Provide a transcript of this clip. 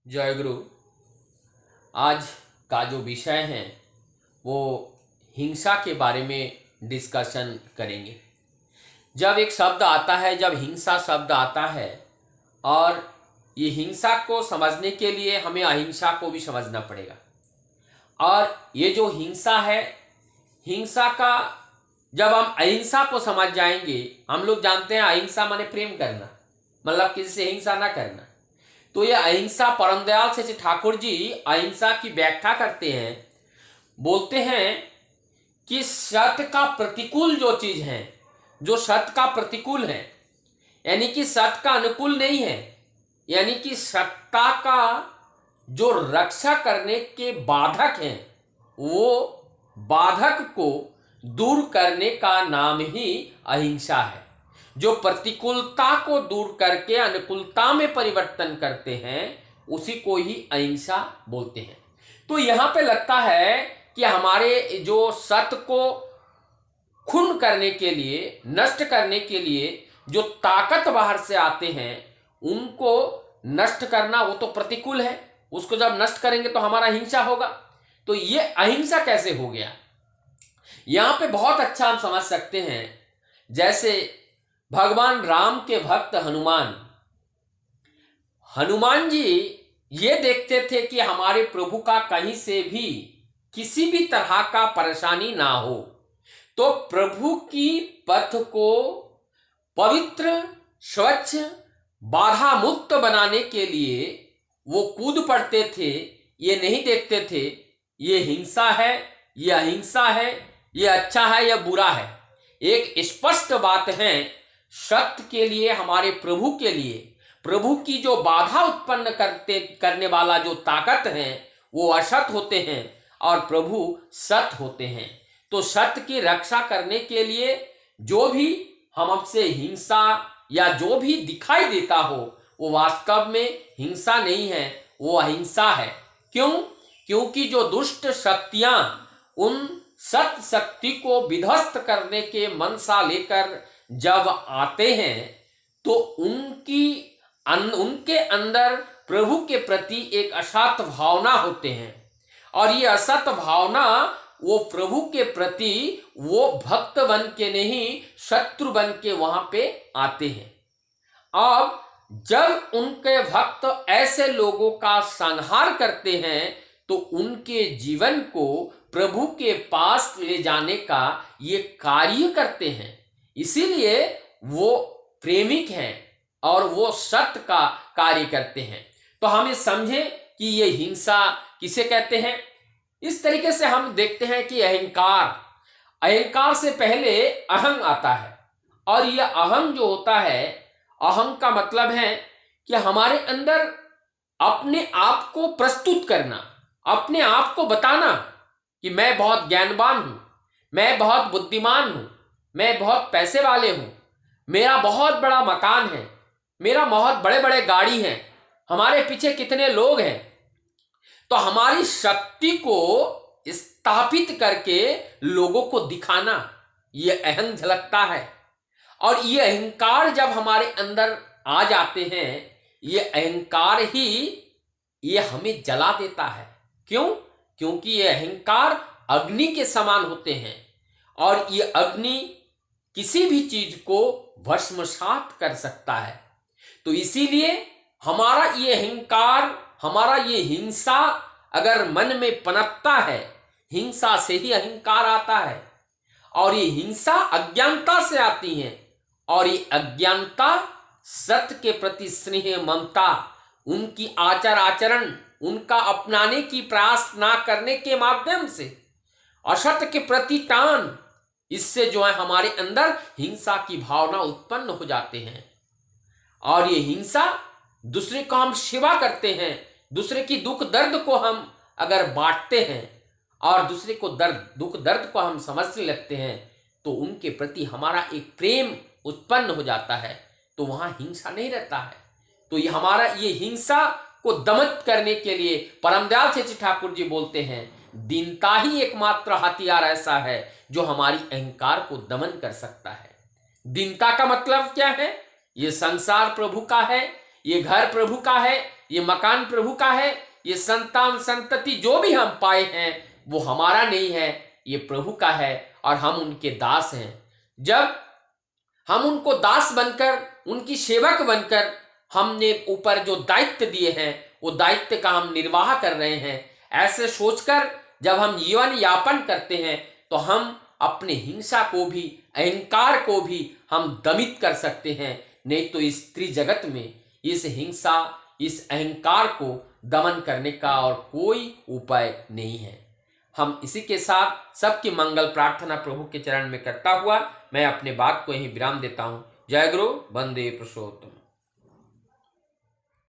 जय गुरु। आज का जो विषय है वो हिंसा के बारे में डिस्कशन करेंगे। जब एक शब्द आता है, जब हिंसा शब्द आता है, और ये हिंसा को समझने के लिए हमें अहिंसा को भी समझना पड़ेगा। और ये जो हिंसा है, हिंसा का जब हम अहिंसा को समझ जाएंगे, हम लोग जानते हैं अहिंसा माने प्रेम करना, मतलब किसी से हिंसा ना करना। तो ये अहिंसा परम दयाल से ठाकुर जी अहिंसा की व्याख्या करते हैं, बोलते हैं कि सत्य का प्रतिकूल जो चीज है, जो सत्य का प्रतिकूल है, यानी कि सत्य का अनुकूल नहीं है, यानी कि सत्ता का जो रक्षा करने के बाधक हैं, वो बाधक को दूर करने का नाम ही अहिंसा है। जो प्रतिकूलता को दूर करके अनुकूलता में परिवर्तन करते हैं, उसी को ही अहिंसा बोलते हैं। तो यहां पे लगता है कि हमारे जो सत्य को खून करने के लिए, नष्ट करने के लिए जो ताकत बाहर से आते हैं, उनको नष्ट करना वो तो प्रतिकूल है। उसको जब नष्ट करेंगे तो हमारा हिंसा होगा। तो ये अहिंसा कैसे हो गया, यहां पे बहुत अच्छा हम समझ सकते हैं। जैसे भगवान राम के भक्त हनुमान, हनुमान जी ये देखते थे कि हमारे प्रभु का कहीं से भी किसी भी तरह का परेशानी ना हो, तो प्रभु की पथ को पवित्र, स्वच्छ, बाधा मुक्त बनाने के लिए वो कूद पड़ते थे। ये नहीं देखते थे ये हिंसा है, ये अहिंसा है, ये अच्छा है या बुरा है। एक स्पष्ट बात है, सत्य के लिए, हमारे प्रभु के लिए, प्रभु की जो बाधा उत्पन्न करने वाला जो ताकत है, वो असत होते हैं और प्रभु सत्य होते हैं। तो सत्य की रक्षा करने के लिए जो भी हमसे हिंसा या जो भी दिखाई देता हो, वो वास्तव में हिंसा नहीं है, वो अहिंसा है। क्यों? क्योंकि जो दुष्ट शक्तियां उन सत्य शक्ति को विध्वस्त करने के मनसा लेकर जब आते हैं, तो उनके अंदर प्रभु के प्रति एक असत भावना होते हैं, और ये असत भावना वो प्रभु के प्रति वो भक्त बन के नहीं, शत्रु बन के वहां पे आते हैं। अब जब उनके भक्त ऐसे लोगों का संहार करते हैं, तो उनके जीवन को प्रभु के पास ले जाने का ये कार्य करते हैं। इसीलिए वो प्रेमिक हैं और वो सत्य का कार्य करते हैं। तो हम ये समझें कि ये हिंसा किसे कहते हैं। इस तरीके से हम देखते हैं कि अहंकार, अहंकार से पहले अहं आता है। और यह अहं जो होता है, अहं का मतलब है कि हमारे अंदर अपने आप को प्रस्तुत करना, अपने आप को बताना कि मैं बहुत ज्ञानवान हूं, मैं बहुत बुद्धिमान हूं, मैं बहुत पैसे वाले हूं, मेरा बहुत बड़ा मकान है, मेरा बहुत बड़े बड़े गाड़ी हैं, हमारे पीछे कितने लोग हैं। तो हमारी शक्ति को स्थापित करके लोगों को दिखाना, ये अहं झलकता है। और ये अहंकार जब हमारे अंदर आ जाते हैं, ये अहंकार ही ये हमें जला देता है। क्यों? क्योंकि ये अहंकार अग्नि के समान होते हैं, और ये अग्नि किसी भी चीज को भस्मसात कर सकता है। तो इसीलिए हमारा ये अहंकार, हमारा ये हिंसा अगर मन में पनपता है, हिंसा से ही अहंकार आता है। और ये हिंसा अज्ञानता से आती है, और ये अज्ञानता सत्य के प्रति स्नेह, ममता, उनकी आचार आचरण, उनका अपनाने की प्रयास ना करने के माध्यम से असत्य के प्रति टान, इससे जो है हमारे अंदर हिंसा की भावना उत्पन्न हो जाते हैं। और ये हिंसा, दूसरे को हम सेवा करते हैं, दूसरे की दुख दर्द को हम अगर बांटते हैं और दूसरे को दुख दर्द को हम समझने लगते हैं, तो उनके प्रति हमारा एक प्रेम उत्पन्न हो जाता है। तो वहां हिंसा नहीं रहता है। तो ये हमारा ये हिंसा को दमित करने के लिए परम दयाल से ठाकुर जी बोलते हैं, दीनता ही एकमात्र हथियार ऐसा है जो हमारी अहंकार को दमन कर सकता है। दीनता का मतलब क्या है? ये संसार प्रभु का है, ये घर प्रभु का है, ये मकान प्रभु का है, ये संतान संतति जो भी हम पाए हैं वो हमारा नहीं है, ये प्रभु का है और हम उनके दास हैं। जब हम उनको दास बनकर, उनकी सेवक बनकर हमने ऊपर जो दायित्व दिए हैं वो दायित्व का हम निर्वाह कर रहे हैं, ऐसे सोचकर जब हम जीवन यापन करते हैं तो हम अपने हिंसा को भी, अहंकार को भी हम दमित कर सकते हैं। नहीं तो इस त्रिजगत में इस हिंसा, इस अहंकार को दमन करने का और कोई उपाय नहीं है। हम इसी के साथ सबकी मंगल प्रार्थना प्रभु के चरण में करता हुआ मैं अपने बात को यहीं विराम देता हूँ। जय गुरु, वंदे पुरुषोत्तम।